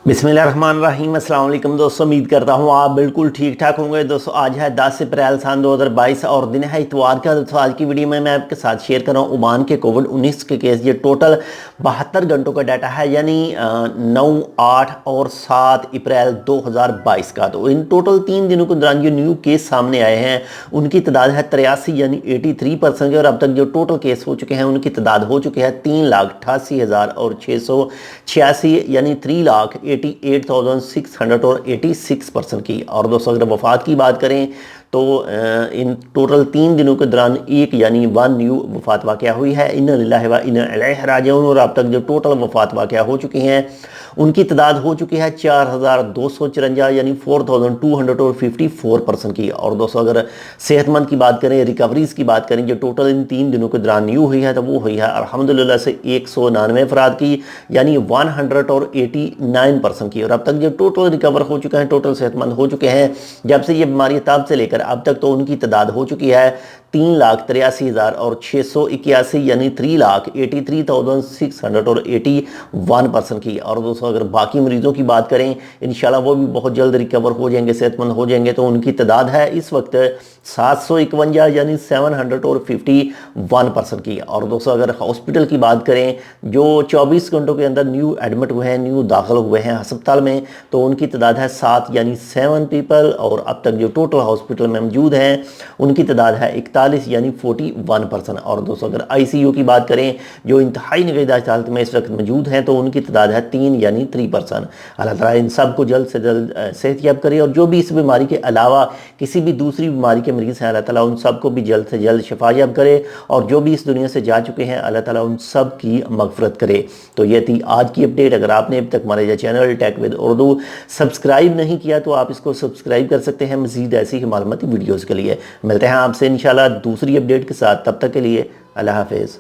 बिस्मिल्लाहिर्रहमानिर्रहीम। अस्सलाम वालेकुम दोस्तों, उम्मीद करता हूँ आप बिल्कुल ठीक ठाक होंगे। दोस्तों आज है 10 अप्रैल सन 2022 और दिन है इतवार का। दोस्तों आज की वीडियो में मैं आपके साथ शेयर कर रहा हूँ ओमान के कोविड-19 के केस। ये टोटल 72 घंटों का डाटा है, यानी 9, 8 और 7 अप्रैल 2022 का। तो इन टोटल 3 दिनों के दौरान जो न्यू केस सामने आए हैं उनकी तादाद है 83 यानी 83% की। और अब तक जो टोटल केस हो चुके हैं उनकी तादाद हो चुकी है 3,88,686 यानी 3,88,686% की। और दोस्तों अगर वफात की बात करें तो इन टोटल 3 दिनों के दौरान एक यानी 1 न्यू वफात वाक़या हुई है। इन्ना लिल्लाहि व इन्ना इलैहि राजिऊन। और अब तक जो टोटल वफात वाक़या हो चुकी हैं उनकी तादाद हो चुकी है 4,254 यानी 4,254% की। और दोस्तों अगर सेहतमंद की बात करें, रिकवरीज़ की बात करें, जो टोटल इन 3 दिनों के दौरान न्यू हुई है तो वो हुई है अल्हम्दुलिल्लाह से 199 अफराद की, यानी 189% की। और अब तक जो टोटल रिकवर हो चुके हैं, टोटल सेहतमंद हो चुके हैं जब से ये बीमारी तब से लेकर अब तक, तो उनकी तादाद हो चुकी है 3,83,681 यानी 3,83,681% की। और दोस्तों अगर बाकी मरीजों की बात करें, इंशाल्लाह वो भी बहुत जल्द रिकवर हो जाएंगे, सेहतमंद हो जाएंगे। तो उनकी तादाद है इस वक्त 751 यानी 751% की। और दोस्तों अगर हॉस्पिटल की बात करें, जो 24 घंटों के अंदर न्यू एडमिट हुए हैं, न्यू दाखिल हुए हैं अस्पताल में, तो उनकी तादाद है 7 यानी 7 पीपल। और अब तक जो टोटल हॉस्पिटल में मौजूद हैं उनकी तादाद है 41 यानी 41%। और दोस्तों अगर ICU की बात करें, जो इंतहाई निगहदाश्त हालत में इस वक्त मौजूद हैं, तो उनकी तादाद है 3 यानी 3%। अल्लाह ताला इन सब को जल्द से जल्द सेहतयाब करे। और जो भी इस बीमारी के अलावा किसी भी दूसरी बीमारी के मरीज़ हैं, अल्लाह ताला उन सब को भी जल्द से जल्द शिफायाब करे। और जो भी इस दुनिया से जा चुके हैं, अल्लाह ताला उन सब की मगफरत करे। तो ये थी आज की अपडेट। अगर आपने अब तक हमारे channel Tech with Urdu subscribe नहीं किया तो आप इसको सब्सक्राइब कर सकते हैं मज़ीद ऐसी ही मालूमाती वीडियोज़ के लिए। मिलते हैं आपसे इंशाल्लाह दूसरी अपडेट के साथ। तब तक के लिए अल्लाह हाफिज़।